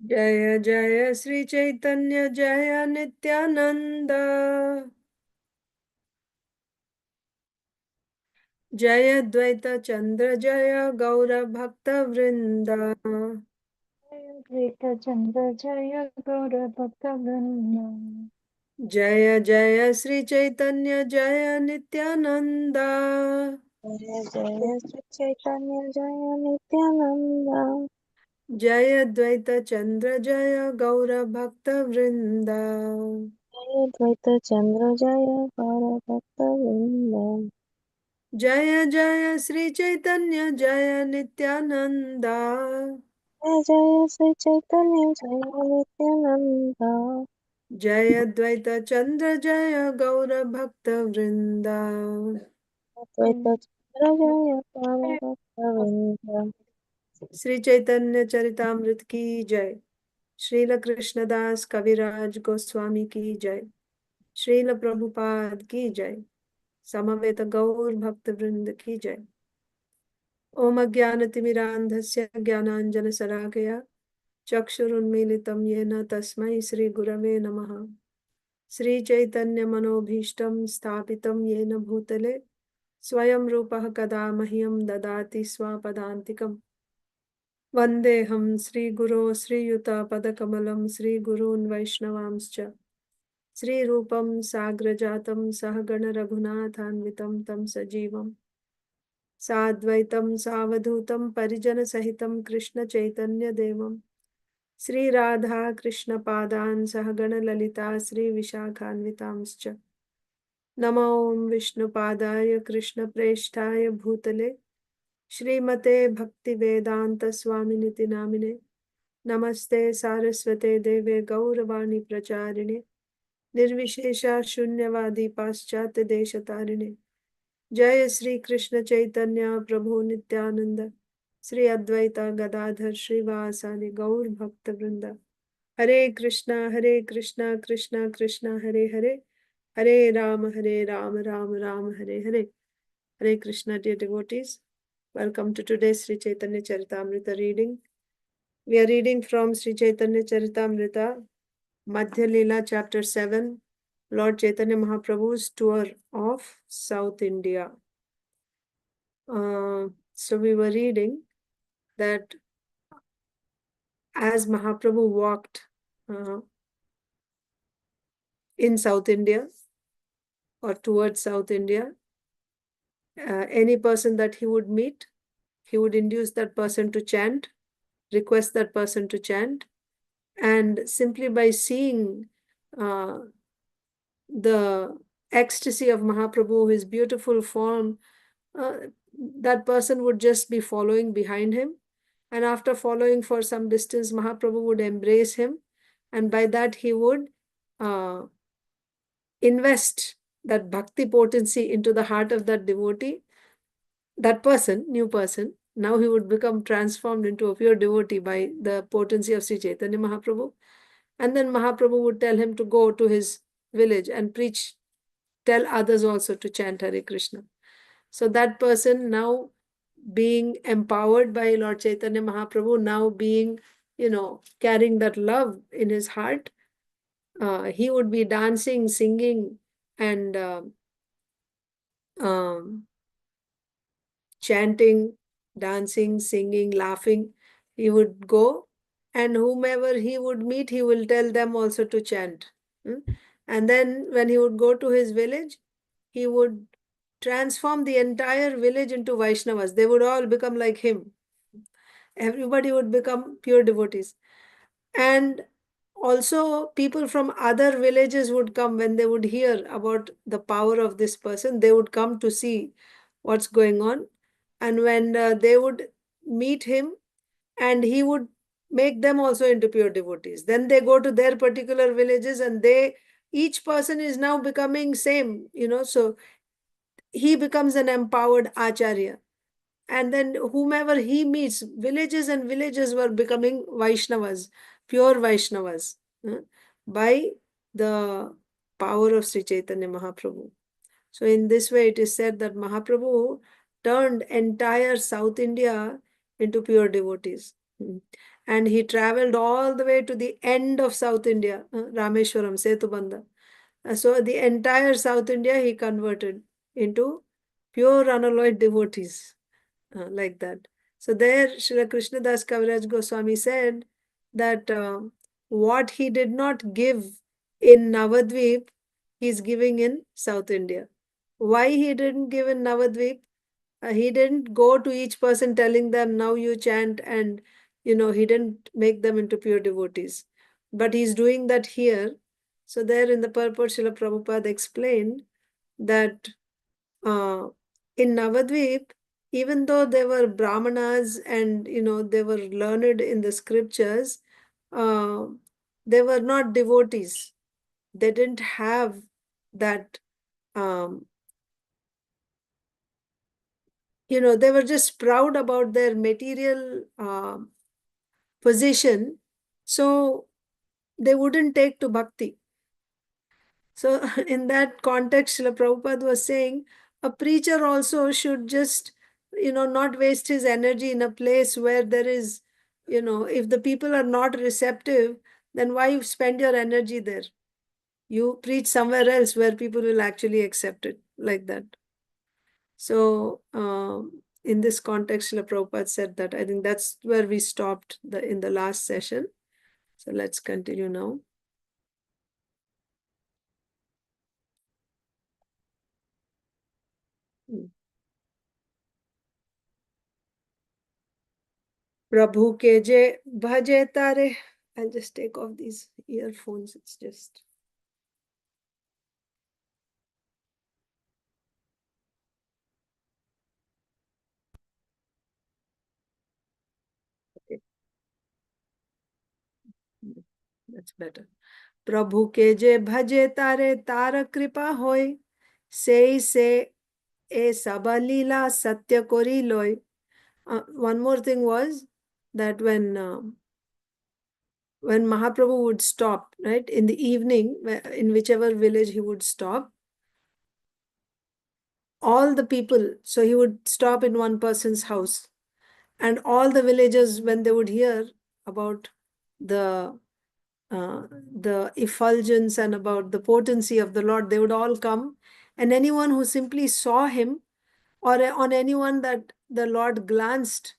जय जय श्री चैतन्य जय नित्यानंद। जय द्वैत चंद्र जय गौर भक्त वृंद। Advaita Chandra Jaya Gaura Bhakta Vrinda. जय जय श्री चैतन्य जय Nityanand. Jaya Jaya Sri Chaitanya Jaya Nityananda. जय द्वैत चंद्र जय गौर भक्त वृंद। Jaya Advaita Chandra Jaya Gaura Bhakta Vrinda. जय जय श्री चैतन्य जय Nityanand. Jaya Jaya Sri Chaitanya Jaya Nityananda. जय द्वैत चंद्र जय गौर भक्त वृंदा। Advaita Chandra Jaya Gaura Bhakta Vrinda. Shri Chaitanya Charitamrita की जय। श्रील कृष्णदास कविराज गोस्वामी की जय। श्रील प्रभुपाद की जय। समवेत गौर भक्त वृंद की जय। ओम अज्ञानतिमिरान्धस्य ज्ञानाञ्जनशलाकया चक्षुरुन्मीलितं येन तस्मै श्रीगुरवे नमः। श्रीचैतन्यमनोभीष्टं स्थापितं येन भूतले स्वयं रूपः कदा मह्यं ददाति स्वपदान्तिकम्। वन्देऽहं श्रीगुरो श्रीयुतापदकमलं श्रीगुरून् वैष्णवांश्च श्रीरूपं साग्रजातं सहगण रघुनाथान्वितं तं सजीवं साद्वैतं सावधूतं परिजनसहितं कृष्णचैतन्यदेवं श्रीराधा कृष्णपादान् सहगण ललिता श्रीविशाखान्वितांश्च नमो विष्णुपादाय कृष्णप्रेष्ठाय भूतले श्रीमते भक्तिवेदांत स्वामिनिति नामिने नमस्ते सारस्वते देवे गौरवाणी प्रचारिणे निर्विशेषा शून्यवादी पाश्चात्य देशतारिणे जय श्री कृष्ण चैतन्य प्रभु नित्यानंद श्री अद्वैता गदाधर श्रीवासादि गौर भक्त वृंद। हरे Krishna Krishna Krishna Hare Hare Hare Ram Ram Ram Hare Hare. Hare Krishna, dear devotees. Welcome to today's Sri Chaitanya Charitamrita reading. We are reading from Sri Chaitanya Charitamrita, Madhya Leela, chapter 7, Lord Chaitanya Mahaprabhu's tour of South India. So we were reading that as Mahaprabhu walked in South India or towards South India, any person that he would meet, he would induce that person to chant, request that person to chant, and simply by seeing the ecstasy of Mahaprabhu, his beautiful form, that person would just be following behind him. And after following for some distance, Mahaprabhu would embrace him. And by that, he would invest that bhakti potency into the heart of that devotee. That person, new person, now he would become transformed into a pure devotee by the potency of Sri Chaitanya Mahaprabhu. And then Mahaprabhu would tell him to go to his village and preach, tell others also to chant Hare Krishna. So that person now being empowered by Lord Chaitanya Mahaprabhu, now being, carrying that love in his heart, he would be dancing, singing, and um, chanting, dancing, singing, laughing. He would go, and whomever he would meet, he will tell them also to chant. And then when he would go to his village, he would transform the entire village into Vaishnavas. They would all become like him. Everybody would become pure devotees. And also, people from other villages would come when they would hear about the power of this person. They would come to see what's going on. And when they would meet him, and he would make them also into pure devotees. Then they go to their particular villages, and each person is now becoming same, so he becomes an empowered acharya. And then whomever he meets, villages and villages were becoming Vaishnavas, pure Vaishnavas, by the power of Sri Chaitanya Mahaprabhu. So in this way, it is said that Mahaprabhu turned entire South India into pure devotees. and he traveled all the way to the end of South India, Rameshwaram, Setubandha. So the entire South India he converted into pure unalloyed devotees, like that. So there, Srila Krishnadas Kaviraj Goswami said that what he did not give in Navadvip, he's giving in South India. Why he didn't give in Navadvip? He didn't go to each person telling them, now you chant, and he didn't make them into pure devotees. But he's doing that here. So there in the purport, Srila Prabhupada explained that uh, in Navadvip, even though they were Brahmanas and they were learned in the scriptures, uh, they were not devotees. They didn't have that. Um, they were just proud about their material position, so they wouldn't take to bhakti. So, in that context, Srila Prabhupada was saying a preacher also should just, not waste his energy in a place where there is, if the people are not receptive, then why you spend your energy there? You preach somewhere else where people will actually accept it, like that. So, in this context, Srila Prabhupada said that. I think that's where we stopped in the last session. So let's continue now. Prabhu ke je bhaje tare. I'll just take off these earphones. It's just. Okay. That's better. Prabhu ke je bhaje tare tara kripa hoy. Se e sabalila satya kori loy. One more thing was that when Mahaprabhu would stop, right, in the evening, in whichever village he would stop, all the people, so he would stop in one person's house, and all the villagers, when they would hear about the the effulgence and about the potency of the Lord, they would all come, and anyone who simply saw him, or on anyone that the Lord glanced,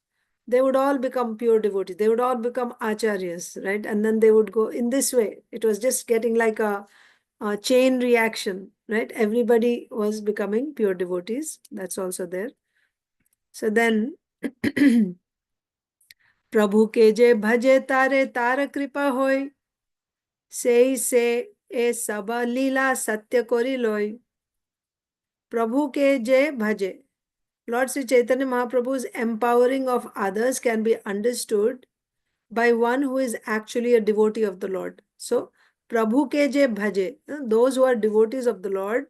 they would all become pure devotees. They would all become acharyas, right? And then they would go in this way. It was just getting like a chain reaction, right? Everybody was becoming pure devotees. That's also there. So then, Prabhu ke je bhaje tare tara kripa hoy, se e saba lila satya kori loy. Prabhu ke je bhaje. Lord Sri Chaitanya Mahaprabhu's empowering of others can be understood by one who is actually a devotee of the Lord. So, Prabhu ke je bhaje, those who are devotees of the Lord,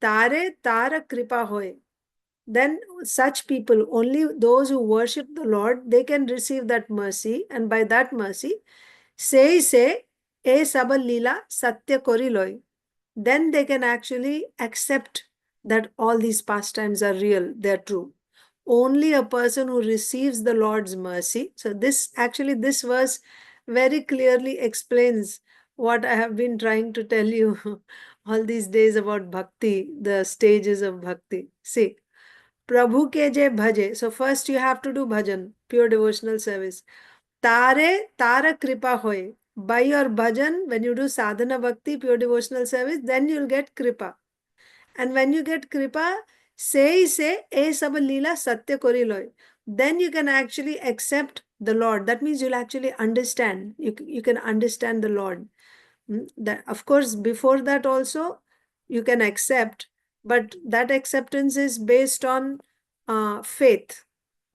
tare tara kripa hoy. Then such people, only those who worship the Lord, they can receive that mercy, and by that mercy, say e sabal lila satya kori loy. Then they can actually accept that all these pastimes are real, they're true. Only a person who receives the Lord's mercy. So this verse very clearly explains what I have been trying to tell you all these days about bhakti, the stages of bhakti. See, Prabhu ke je bhaje. So first you have to do bhajan, pure devotional service. Tara kripa hoy. By your bhajan, when you do sadhana bhakti, pure devotional service, then you'll get kripa. And when you get kripa, say e sab lila satya kori loy. Then you can actually accept the Lord. That means you'll actually understand. You can understand the Lord. That, of course, before that also you can accept, but that acceptance is based on faith,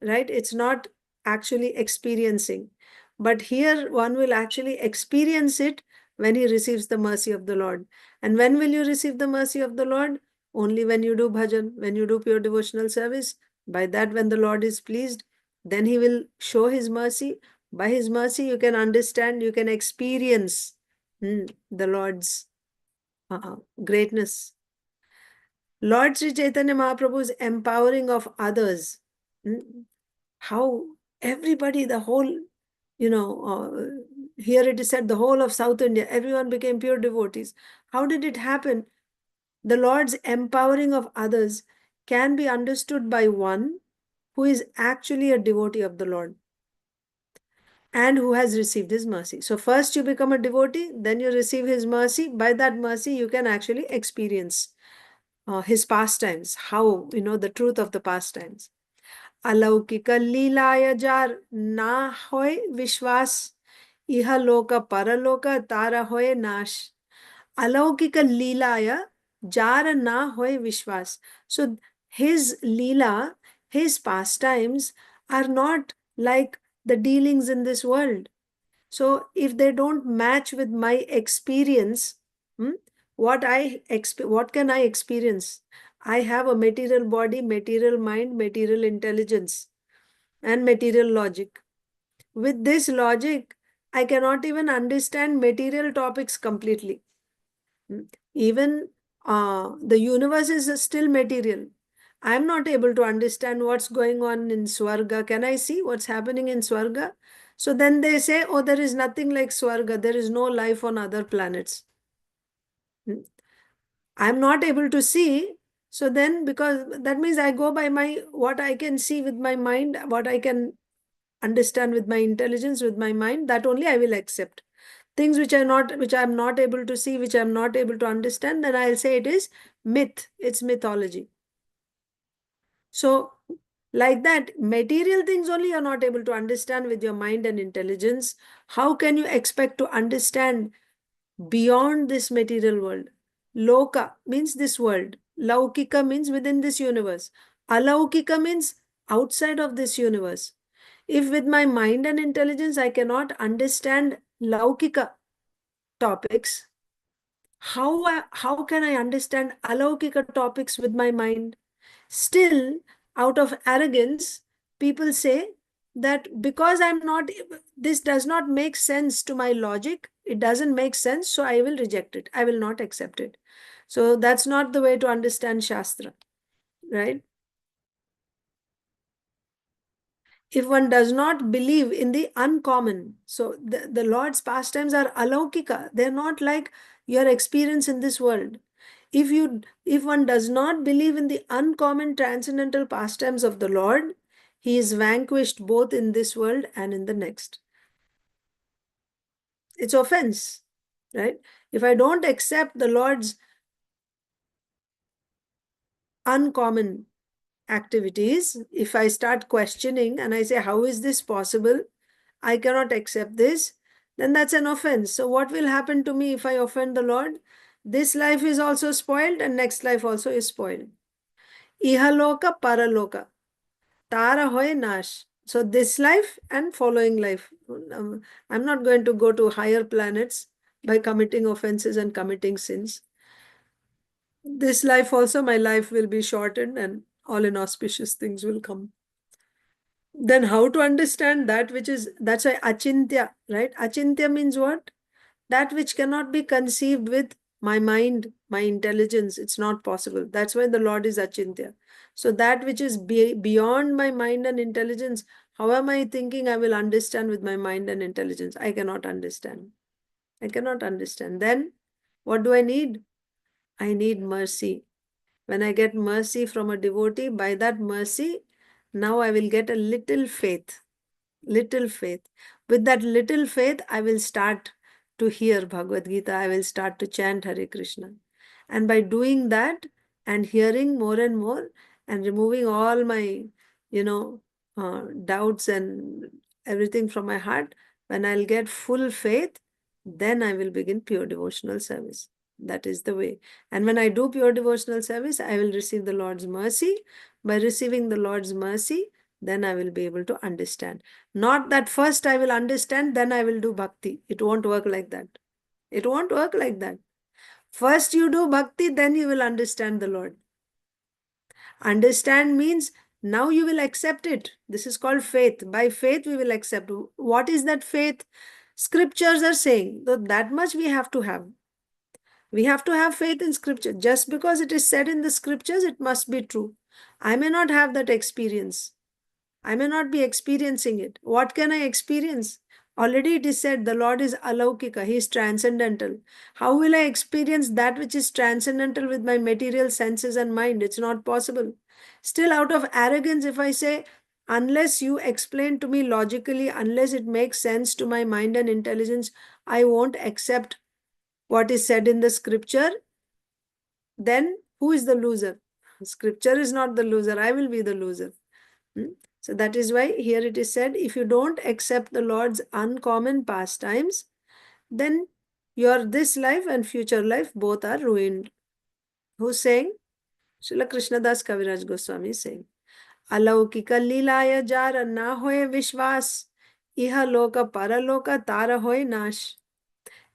right? It's not actually experiencing. But here one will actually experience it when he receives the mercy of the Lord. And when will you receive the mercy of the Lord? Only when you do bhajan, when you do pure devotional service. By that, when the Lord is pleased, then he will show his mercy. By his mercy, you can understand, you can experience the Lord's greatness. Lord Sri Chaitanya Mahaprabhu's empowering of others. How everybody, the whole Here it is said the whole of South India, everyone became pure devotees. How did it happen? The Lord's empowering of others can be understood by one who is actually a devotee of the Lord and who has received his mercy. So first you become a devotee, then you receive his mercy. By that mercy, you can actually experience his pastimes, how, the truth of the pastimes. अलौकिक लीलाय jar ना होय विश्वास इह लोक परलोक तारा होय नाश. अलौकिक लीलाय jar na hoy vishwas. So his leela, his pastimes are not like the dealings in this world. So if they don't match with my experience, what can I experience? I have a material body, material mind, material intelligence, and material logic. With this logic, I cannot even understand material topics completely. Even the universe is still material. I'm not able to understand what's going on in Swarga. Can I see what's happening in Swarga? So then they say, oh, there is nothing like Swarga. There is no life on other planets. I'm not able to see. So then, because that means I go by what I can see with my mind, what I can understand with my intelligence, with my mind, that only I will accept. Things which I'm not able to see, which I'm not able to understand, then I'll say it is myth. It's mythology. So, like that, material things only you're not able to understand with your mind and intelligence. How can you expect to understand beyond this material world? Loka means this world. Laukika means within this universe. Alaukika means outside of this universe. If with my mind and intelligence I cannot understand Laukika topics, how can I understand Alaukika topics with my mind? Still, out of arrogance, people say that because this does not make sense to my logic, it doesn't make sense, so I will reject it. I will not accept it. So that's not the way to understand Shastra, right? If one does not believe in the uncommon, so the Lord's pastimes are alaukika, they're not like your experience in this world. If one does not believe in the uncommon transcendental pastimes of the Lord, he is vanquished both in this world and in the next. It's offense, right? If I don't accept the Lord's uncommon activities, if I start questioning and I say, how is this possible? I cannot accept this, then that's an offense. So what will happen to me if I offend the Lord? This life is also spoiled and next life also is spoiled. Ihaloka paraloka. Tara hoy nash. So this life and following life. I'm not going to go to higher planets by committing offenses and committing sins. This life also, my life will be shortened and all inauspicious things will come. Then how to understand that which is, that's why achintya, right? Achintya means what? That which cannot be conceived with my mind, my intelligence. It's not possible. That's why the Lord is achintya. So that which is beyond my mind and intelligence, how am I thinking I will understand with my mind and intelligence? I cannot understand. I cannot understand. Then what do I need? I need mercy. When I get mercy from a devotee, by that mercy, now I will get a little faith. Little faith. With that little faith, I will start to hear Bhagavad Gita. I will start to chant Hare Krishna. And by doing that and hearing more and more and removing all my, doubts and everything from my heart, when I'll get full faith, then I will begin pure devotional service. That is the way. And when I do pure devotional service, I will receive the Lord's mercy. By receiving the Lord's mercy, then I will be able to understand. Not that first I will understand, then I will do bhakti. It won't work like that. It won't work like that. First you do bhakti, then you will understand the Lord. Understand means now you will accept it. This is called faith. By faith we will accept. What is that faith? Scriptures are saying that much we have to have. We have to have faith in scripture. Just because it is said in the scriptures, it must be true. I may not have that experience. I may not be experiencing it. What can I experience? Already it is said the Lord is alaukika, he is transcendental. How will I experience that which is transcendental with my material senses and mind? It's not possible. Still, out of arrogance, if I say, unless you explain to me logically, unless it makes sense to my mind and intelligence, I won't accept what is said in the scripture, then who is the loser? Scripture is not the loser, I will be the loser. So that is why here it is said, if you don't accept the Lord's uncommon pastimes, then your this life and future life both are ruined. Who's saying? Srila Krishnadas Kaviraj Goswami is saying, Alaukika Leelaya jar na hoye vishwas, iha loka paraloka tara hoye nash.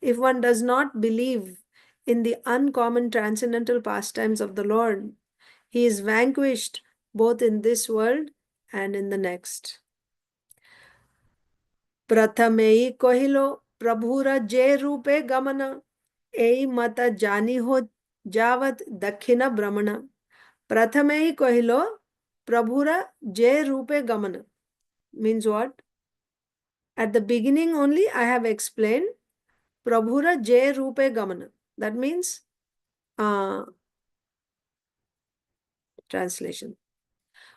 If one does not believe in the uncommon transcendental pastimes of the Lord, he is vanquished both in this world and in the next. प्रथमेई कहिलो प्रभुर जे रूपे गमन एई मत जानी हो जावत दक्षिण भ्रमण प्रथमेई कहिलो प्रभुर जे रूपे गमन means what? At the beginning only I have explained prabhura je rupe gamana. That means translation.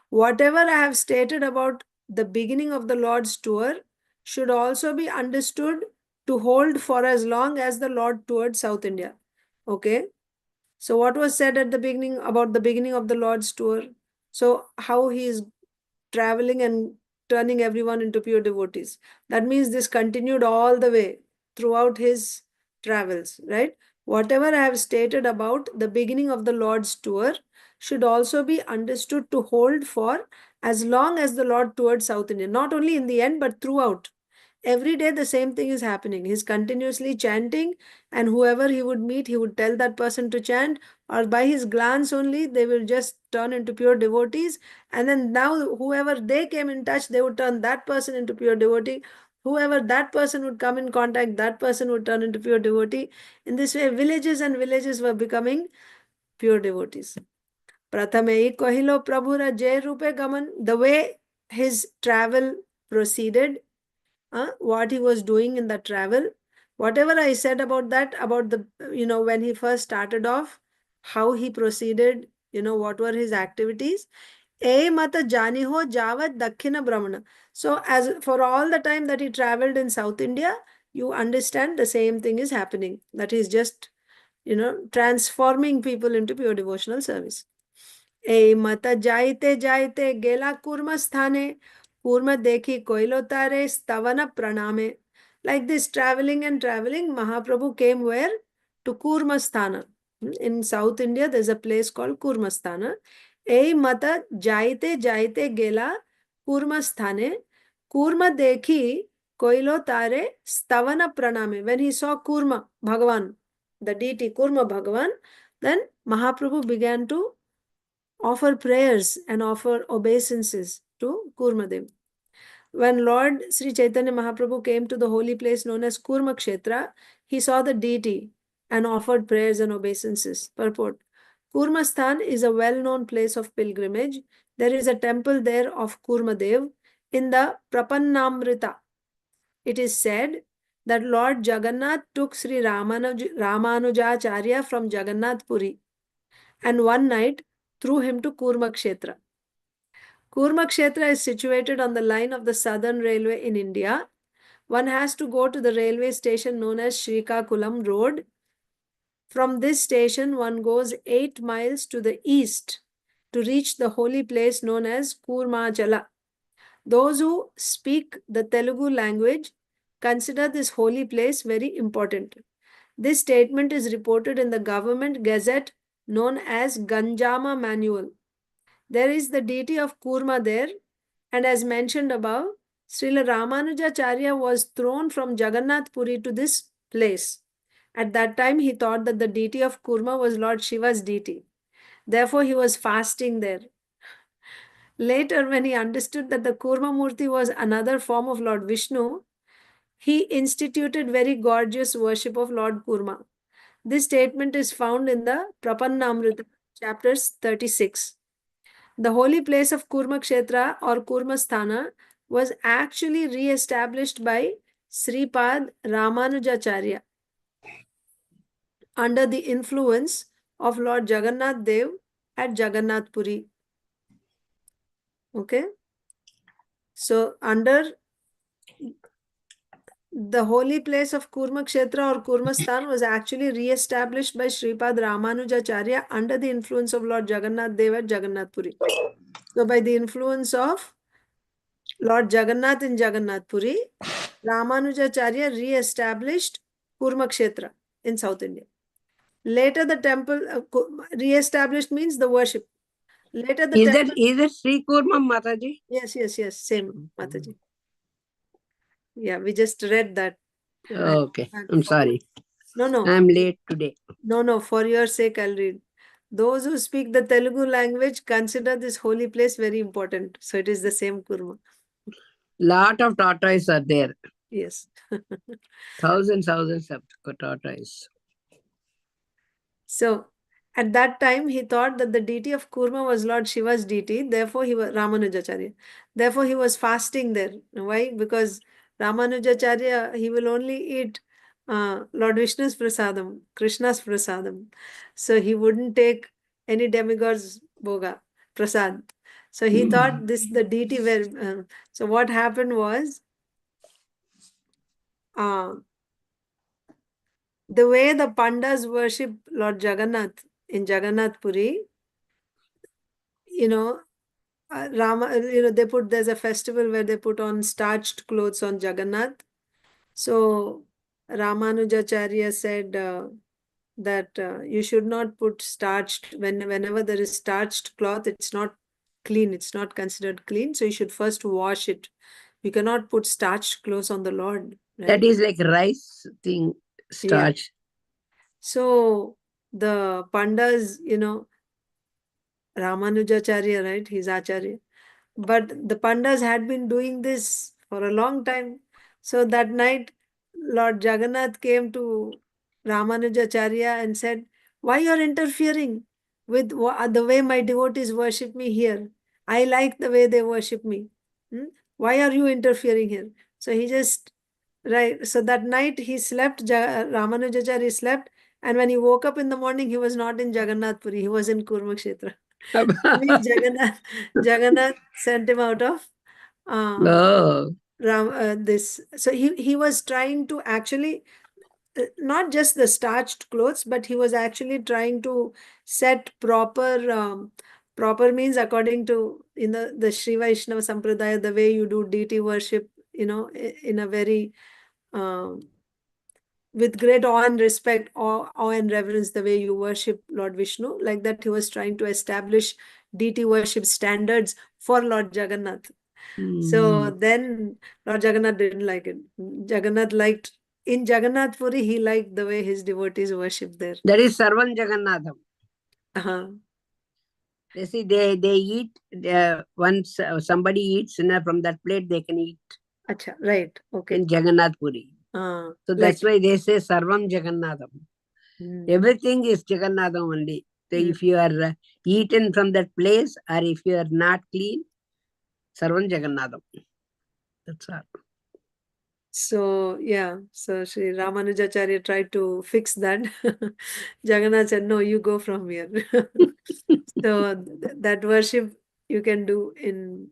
Whatever I have stated about the beginning of the Lord's tour should also be understood to hold for as long as the Lord toured South India. Okay. So what was said at the beginning about the beginning of the Lord's tour? So how he is traveling and turning everyone into pure devotees. That means this continued all the way throughout his travels, right? Whatever I have stated about the beginning of the Lord's tour should also be understood to hold for as long as the Lord toured South India, not only in the end, but throughout. Every day, the same thing is happening. He's continuously chanting, and whoever he would meet, he would tell that person to chant, or by his glance only, they will just turn into pure devotees. And then now, whoever they came in touch, they would turn that person into pure devotee. Whoever that person would come in contact, that person would turn into pure devotee. In this way, villages and villages were becoming pure devotees. Prathame kahilo prabhura jay rupe gaman. The way his travel proceeded, what he was doing in the travel, whatever I said about that, about the, when he first started off, how he proceeded, what were his activities. E mata jani ho javat dakkhina brahmana. So as for all the time that he traveled in South India, you understand the same thing is happening, that he's just, transforming people into pure devotional service. ए मत जायते जायते गेला कूर्म स्थाने कूर्म देखी कोइलो तारे स्तवन प्रणामे. Like this, traveling and traveling, Mahaprabhu came where? To Kurmasthana. In South India, there's a place called Kurmasthana. Ei mata jaite jaite gela Kurmasthane. Kurma dekhi koilo tare stavana praname. When he saw Kurma, Bhagavan, the deity Kurma Bhagavan, then Mahaprabhu began to offer prayers and offer obeisances to Kurmadev. When Lord Sri Chaitanya Mahaprabhu came to the holy place known as Kurma Kshetra, he saw the deity and offered prayers and obeisances. Purport: Kurmasthan is a well-known place of pilgrimage. There is a temple there of Kurmadev in the Prapannamrita. It is said that Lord Jagannath took Sri Ramanujacharya from Jagannath Puri and one night threw him to Kurma Kshetra. Kurma Kshetra is situated on the line of the Southern Railway in India. One has to go to the railway station known as Srikakulam Road. From this station, one goes 8 miles to the east to reach the holy place known as Kurmachala. Those who speak the Telugu language consider this holy place very important. This statement is reported in the government gazette known as Ganjama Manual. There is the deity of Kurma there, and as mentioned above, Srila Ramanujacharya was thrown from Jagannath Puri to this place. At that time, he thought that the deity of Kurma was Lord Shiva's deity. Therefore, he was fasting there. Later, when he understood that the Kurma Murti was another form of Lord Vishnu, he instituted very gorgeous worship of Lord Kurma. This statement is found in the Prapannamrita, chapters 36. The holy place of Kurma Kshetra or Kurma Sthana was actually re-established by Sripad Ramanujacharya under the influence of Lord Jagannath Dev at Jagannath Puri. Okay. So under the holy place of Kurmakshetra or Kurmastan was actually re-established by Sripad Ramanujacharya under the influence of Lord Jagannath Dev at Jagannath Puri. So by the influence of Lord Jagannath in Jagannath Puri, Ramanujacharya re-established Kurmakshetra in South India. Later the temple, re-established means the worship. Later the temple... Is that Sri Kurma Mataji? Yes, same Mataji. Yeah, we just read that. Okay, I'm sorry. No. I'm late today. No, for your sake, I'll read. Those who speak the Telugu language consider this holy place very important. So it is the same Kurma. Lot of tortoises are there. Yes. Thousands of tortoises. So at that time, he thought that the deity of Kurma was Lord Shiva's deity. Therefore, he was Ramanujacharya. Therefore, he was fasting there. Why? Because Ramanujacharya, he will only eat Lord Vishnu's prasadam, Krishna's prasadam. So he wouldn't take any demigod's boga, prasad. So he thought this the deity were. So what happened was, the way the Pandas worship Lord Jagannath in Jagannath Puri, there's a festival where they put on starched clothes on Jagannath. So Ramanujacharya said that you should not put starched, whenever there is starched cloth, it's not clean, it's not considered clean. So you should first wash it. You cannot put starched clothes on the Lord. Right? That is like rice thing, starch. Yeah. So the Pandas, Ramanujacharya, right? He's Acharya. But the Pandas had been doing this for a long time. So that night, Lord Jagannath came to Ramanujacharya and said, why you are interfering with the way my devotees worship me here? I like the way they worship me. Why are you interfering here? So he just, right. So that night he slept, Ramanujacharya slept. And when he woke up in the morning, he was not in Jagannath Puri. He was in Kurmakshetra. Means Jagannath sent him out of this. So he was trying to actually, not just the starched clothes, but he was actually trying to set proper means according to the Sri Vaishnava Sampradaya, the way you do deity worship, in a very with great awe and respect, awe and reverence, the way you worship Lord Vishnu. Like that, he was trying to establish deity worship standards for Lord Jagannath. So then Lord Jagannath didn't like it. Jagannath liked, in Jagannath Puri, he liked the way his devotees worship there. That is Sarvam Jagannatham. They see, they eat, once somebody eats from that plate, they can eat. Acha, right, okay. In Jagannath Puri. So that's why they say Sarvam Jagannatham. Everything is Jagannatham only. So if you are eaten from that place, or if you are not clean, Sarvam Jagannatham. That's all. So Sri Ramanujacharya tried to fix that. Jagannath said, no, you go from here. So that worship you can do in,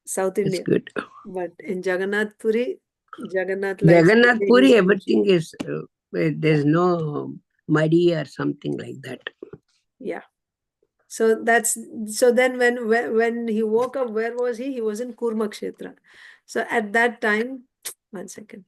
South India. It's good. But in Jagannath Puri, Jagannath Puri, everything is, there's no muddy or something like that. Yeah. So then when he woke up, where was he? He was in Kurmakshetra. So at that time, one second.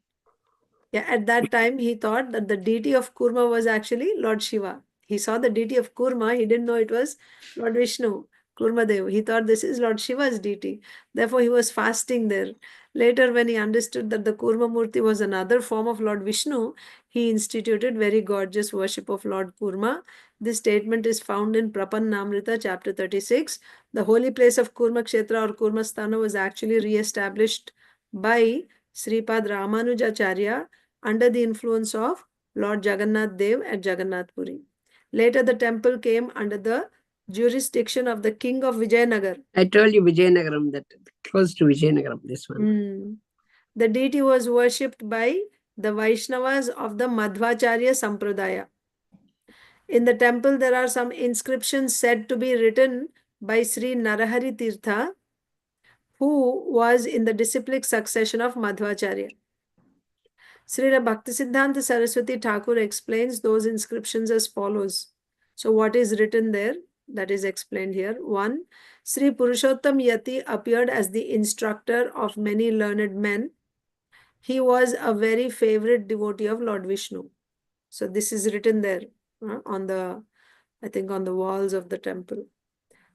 Yeah, at that time he thought that the deity of Kurma was actually Lord Shiva. He saw the deity of Kurma, he didn't know it was Lord Vishnu, Kurmadev. He thought this is Lord Shiva's deity. Therefore, he was fasting there. Later, when he understood that the Kurma Murti was another form of Lord Vishnu, he instituted very gorgeous worship of Lord Kurma. This statement is found in Prapannamrita, chapter 36. The holy place of Kurma Kshetra or Kurmasthana was actually re-established by Sripad Ramanujacharya under the influence of Lord Jagannath Dev at Jagannath Puri. Later, the temple came under the jurisdiction of the king of Vijayanagar. I told you Vijayanagaram, that close to Vijayanagaram, this one. The deity was worshipped by the Vaishnavas of the Madhvacharya Sampradaya. In the temple, there are some inscriptions said to be written by Sri Narahari Tirtha, who was in the disciplic succession of Madhvacharya. Srila Bhaktisiddhanta Saraswati Thakur explains those inscriptions as follows. So what is written there? That is explained here. 1. Sri Purushottam Yati appeared as the instructor of many learned men. He was a very favorite devotee of Lord Vishnu. So this is written there on the, I think on the walls of the temple.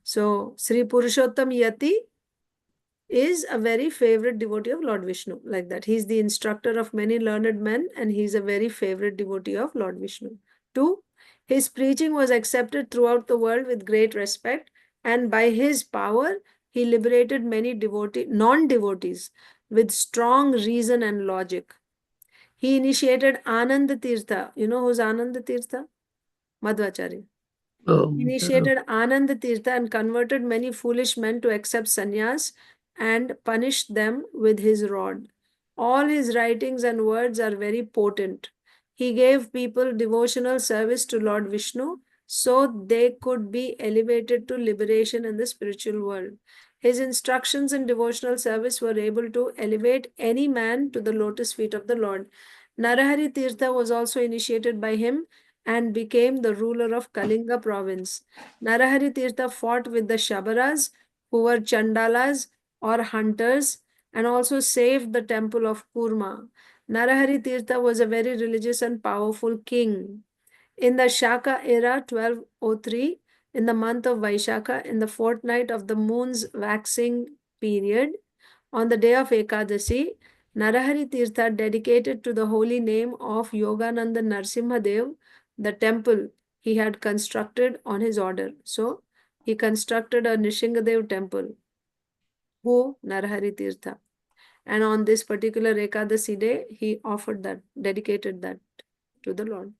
So Sri Purushottam Yati is a very favorite devotee of Lord Vishnu, like that. He's the instructor of many learned men and he's a very favorite devotee of Lord Vishnu. 2. His preaching was accepted throughout the world with great respect, and by his power, he liberated many non-devotees with strong reason and logic. He initiated Ananda Tirtha. You know who's Ananda Tirtha? Madhvacharya. Initiated Ananda Tirtha and converted many foolish men to accept sannyas and punished them with his rod. All his writings and words are very potent. He gave people devotional service to Lord Vishnu so they could be elevated to liberation in the spiritual world. His instructions in devotional service were able to elevate any man to the lotus feet of the Lord. Narahari Tirtha was also initiated by him and became the ruler of Kalinga province. Narahari Tirtha fought with the Shabaras, who were Chandalas or hunters, and also saved the temple of Kurma. Narahari Tirtha was a very religious and powerful king. In the Shaka era, 1203, in the month of Vaishaka, in the fortnight of the moon's waxing period, on the day of Ekadasi, Narahari Tirtha dedicated to the holy name of Yogananda Narsimhadev the temple he had constructed on his order. So, he constructed a Nishingadev temple. Who? Narahari Tirtha. And on this particular Ekadasi day, he offered that, dedicated that to the Lord.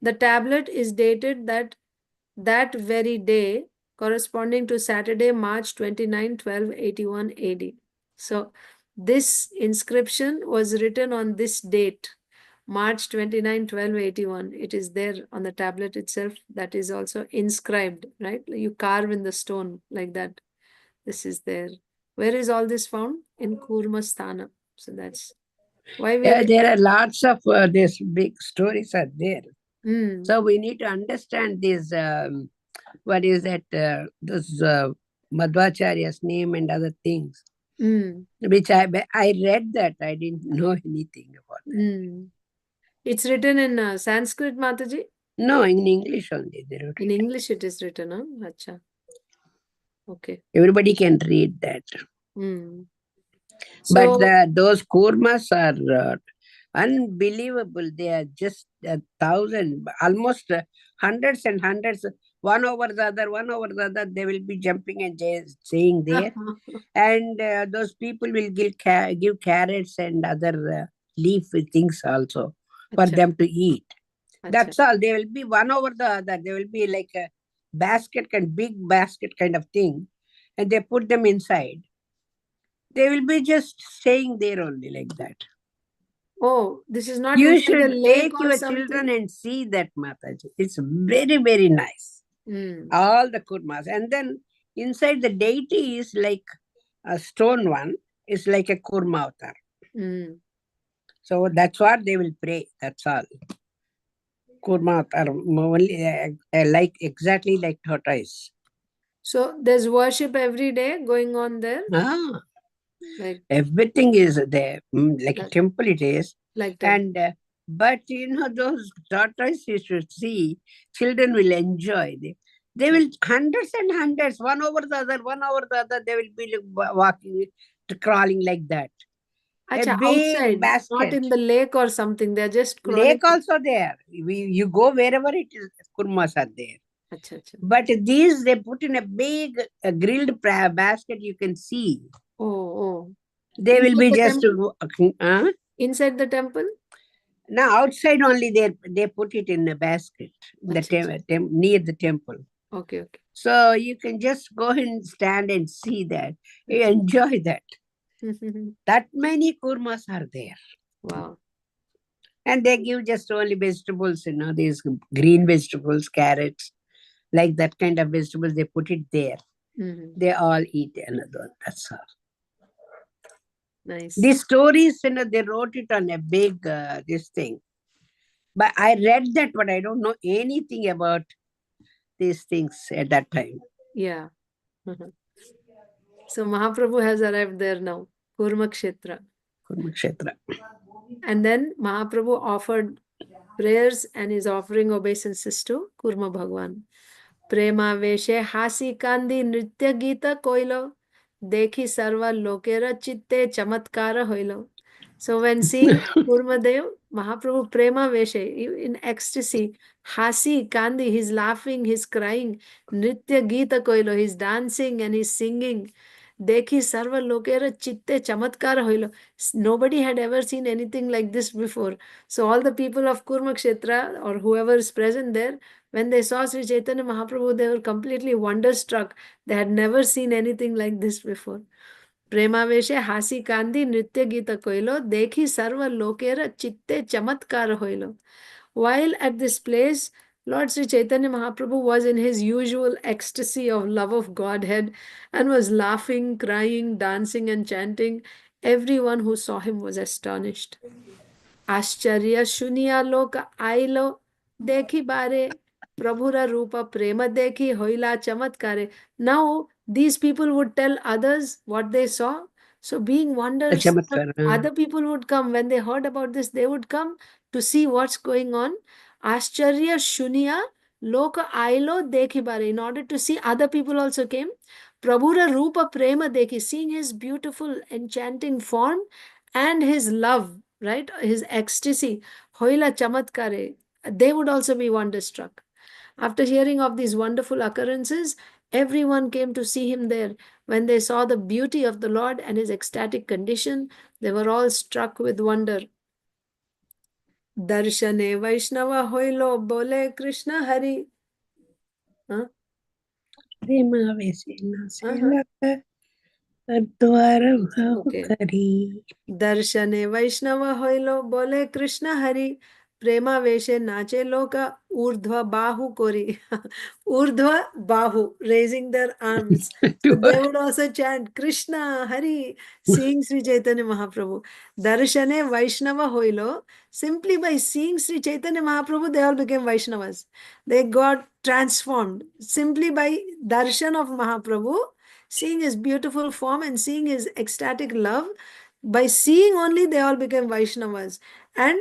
The tablet is dated that very day, corresponding to Saturday, March 29, 1281 AD. So, this inscription was written on this date, March 29, 1281. It is there on the tablet itself. That is also inscribed, right? You carve in the stone like that. This is there. Where is all this found? In Kurma Sthana. So that's why we are... There are lots of these big stories are there. So we need to understand this, what is that, this Madhvacharya's name and other things, which I read that. I didn't know anything about that. It's written in Sanskrit, Mataji? No, in English only. They wrote in English it is written, huh? Acha. Okay. Everybody can read that. So, but those kurmas are unbelievable. They are just 1,000, almost hundreds and hundreds, one over the other, they will be jumping and saying there. And those people will give carrots and other leaf things also for them to eat. That's all. They will be one over the other. They will be like a big basket kind of thing. And they put them inside. They will be just staying there only like that. Oh, this is not You inside a should lake take or your something? children and see that, Mataji. It's very, very nice. All the kurmas. And then inside the deity is like a stone one. It's like a kurma avatar. So that's what they will pray. That's all. Kurma avatar. Only, like exactly like tortoise. So there's worship every day going on there? Like everything is there. Like a temple it is. Like that. And but those tortoise you should see, children will enjoy. They will hundreds and hundreds, one over the other, they will be walking, crawling like that. Achha, a big outside, basket. not in the lake or something. They're just crawling. Lake also there. You go wherever it is, kurmas are there. Achha. But these they put in a big grilled basket. You can see. Oh. They Inside will be the just inside the temple. Now outside only they put it in a basket. Near the temple. Okay. So you can just go and stand and see that. You enjoy that. That many kurmas are there. Wow. And they give just only vegetables, these green vegetables, carrots, like that kind of vegetables, they put it there. They all eat another. That's all. Nice. These stories, they wrote it on a big, this thing. But I read that, but I don't know anything about these things at that time. Yeah. So Mahaprabhu has arrived there now, Kurmakshetra. Kurmakshetra. And then Mahaprabhu offered prayers and is offering obeisances to Kurma Bhagwan. Prema veshe hasi kandi nritya gita koilo dekhi sarva lokera chitte chamatkara hoilo. So when seeing Kurmadev, Mahaprabhu prema veshe, in ecstasy, hasi kandi, he's laughing, he's crying, nritya gita koilo, he's dancing and he's singing. Dekhi sarva lokera chitte chamatkara hoilo. Nobody had ever seen anything like this before. So all the people of Kurmakshetra or whoever is present there, when they saw Sri Chaitanya Mahaprabhu, they were completely wonderstruck. They had never seen anything like this before. Premaveshe hasi kandi nritya gita koilo dekhi sarva lokera chitte chamatkar hoilo. While at this place, Lord Sri Chaitanya Mahaprabhu was in his usual ecstasy of love of Godhead and was laughing, crying, dancing and chanting. Everyone who saw him was astonished. Ascharya Shunya Loka Ailo Dekhi Bare Prabhura Rupa Prema Dekhi Hoila Chamatkare. Now these people would tell others what they saw. So being wonders, other people would come. When they heard about this, they would come to see what's going on. Ascharya Shunya Loka Ailo Dekhi Bare. In order to see, other people also came. Prabhura Rupa Prema Dekhi, seeing his beautiful enchanting form and his love, right? His ecstasy, Hoila Chamatkare, they would also be wonderstruck. After hearing of these wonderful occurrences, everyone came to see him there. When they saw the beauty of the Lord and his ecstatic condition, they were all struck with wonder. Darshane Vaishnava Hoilo Bole Krishna Hari. Huh? Okay. दर्शने वैष्णव होइलो बोले कृष्ण हरि प्रेमा वेशे नाचे लोका urdhva bahu kori. Urdhva bahu, raising their arms. So they would also chant Krishna Hari, seeing Sri Chaitanya Mahaprabhu. Darshane Vaishnava hoilo. Simply by seeing Sri Chaitanya Mahaprabhu, they all became Vaishnavas. They got transformed. Simply by darshan of Mahaprabhu, seeing his beautiful form and seeing his ecstatic love, by seeing only, they all became Vaishnavas. And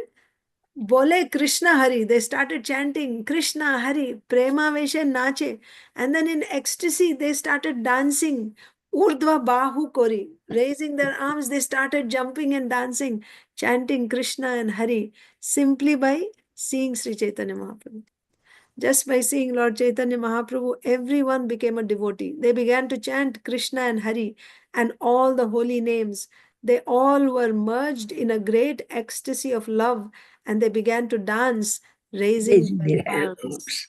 Bole Krishna Hari, they started chanting Krishna Hari, Prema Veshe Nache. And then in ecstasy, they started dancing. Urdhva Bahu Kori, raising their arms, they started jumping and dancing, chanting Krishna and Hari, simply by seeing Sri Chaitanya Mahaprabhu. Just by seeing Lord Chaitanya Mahaprabhu, everyone became a devotee. They began to chant Krishna and Hari and all the holy names. They all were merged in a great ecstasy of love and they began to dance, raising their arms.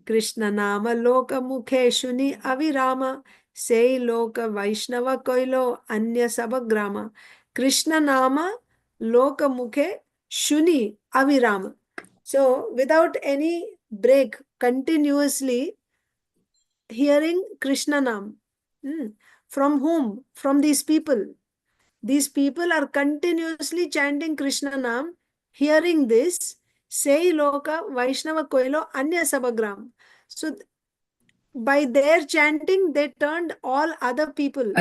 Krishna Nama Loka Mukhe Shuni Avirama Sei Loka Vaishnava Koilo Anya Sabagrama. Krishna Nama Loka Mukhe Shuni Avirama. So without any break, continuously hearing Krishna Nam. From whom? From these people. These people are continuously chanting Krishna Nam, hearing this, Sei Loka Vaishnava Koilo Anya Sabagram. So by their chanting, they turned all other people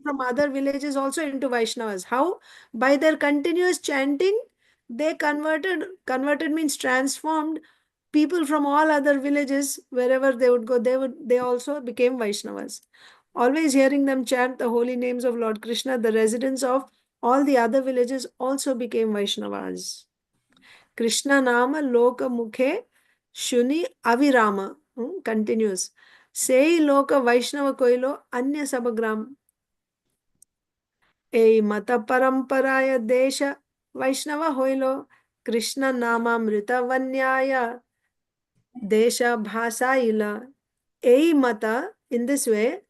from other villages also into Vaishnavas. How? By their continuous chanting, they converted means transformed people from all other villages. Wherever they would go, they also became Vaishnavas. Always hearing them chant the holy names of Lord Krishna, the residents of all the other villages also became Vaishnavas. Krishna Nama Loka Mukhe Shuni Avirama. Continues. Sei Loka Vaishnava Koilo Anya Sabagram. Ei Mata Paramparaya Desha Vaishnava Hoilo Krishna Nama Mrita Vanyaya Desha Bhasa Ila. Ei Mata, in this way,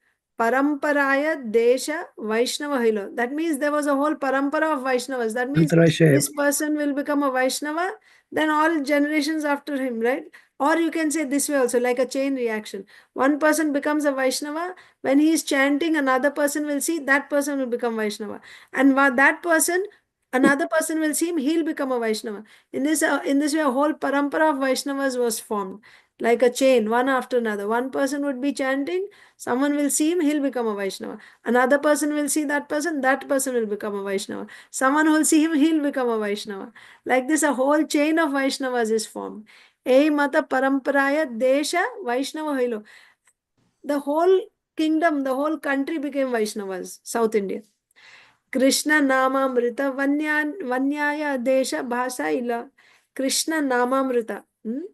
Paramparaya Desha Vaishnava Hilo. That means there was a whole parampara of Vaishnavas. That means this person will become a Vaishnava, then all generations after him, right? Or you can say this way also, like a chain reaction. One person becomes a Vaishnava, when he is chanting, another person will see, that person will become Vaishnava. And that person, another person will see him, he'll become a Vaishnava. In this way, a whole parampara of Vaishnavas was formed, like a chain, one after another. One person would be chanting, someone will see him, he'll become a Vaishnava. Another person will see that person will become a Vaishnava. Someone will see him, he'll become a Vaishnava. Like this, a whole chain of Vaishnavas is formed. Ei mata paramparaya desha Vaishnava Hilo. The whole kingdom, the whole country became Vaishnavas, South India. Krishna Namamrita Vanyaya Desha Bhasa Ila. Krishna Namamrita,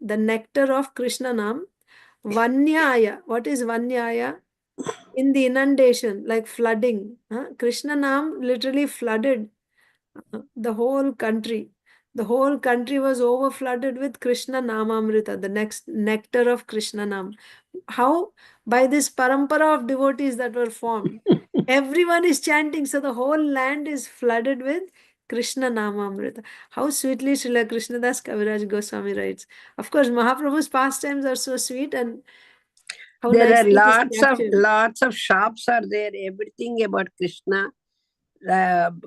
the nectar of Krishna Nam. Vanyaya, what is Vanyaya? In the inundation, like flooding. Krishna Nam literally flooded the whole country. The whole country was over flooded with Krishna Namamrita, the next nectar of Krishna Nam. How? By this parampara of devotees that were formed. Everyone is chanting, so the whole land is flooded with Krishna Namamrita. How sweetly Srila Krishnadas Kaviraj Goswami writes. Of course, Mahaprabhu's pastimes are so sweet, and how there are nicely it is captured. lots of shops are there, everything about Krishna,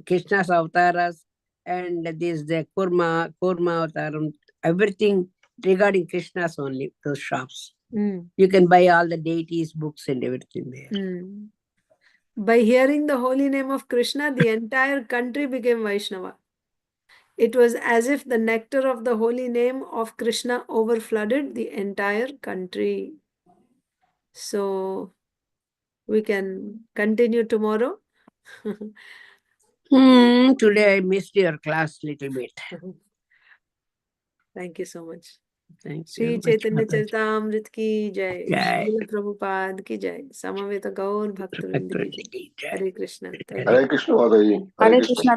Krishna's avatars, and this the Kurma avataram, everything regarding Krishna's only, those shops. You can buy all the deities, books and everything there. By hearing the holy name of Krishna, the entire country became Vaishnava. It was as if the nectar of the holy name of Krishna overflooded the entire country. So we can continue tomorrow. Today I missed your class little bit. Thank you so much. Thank Shri you. Chaitanya Charitamrita ki jai. Jai. Srila Prabhupada ki jai. Samaveta Gaur Bhaktivinoda ki jai. Hare Krishna. Thank you. Hare Krishna Mataji. Hare Krishna.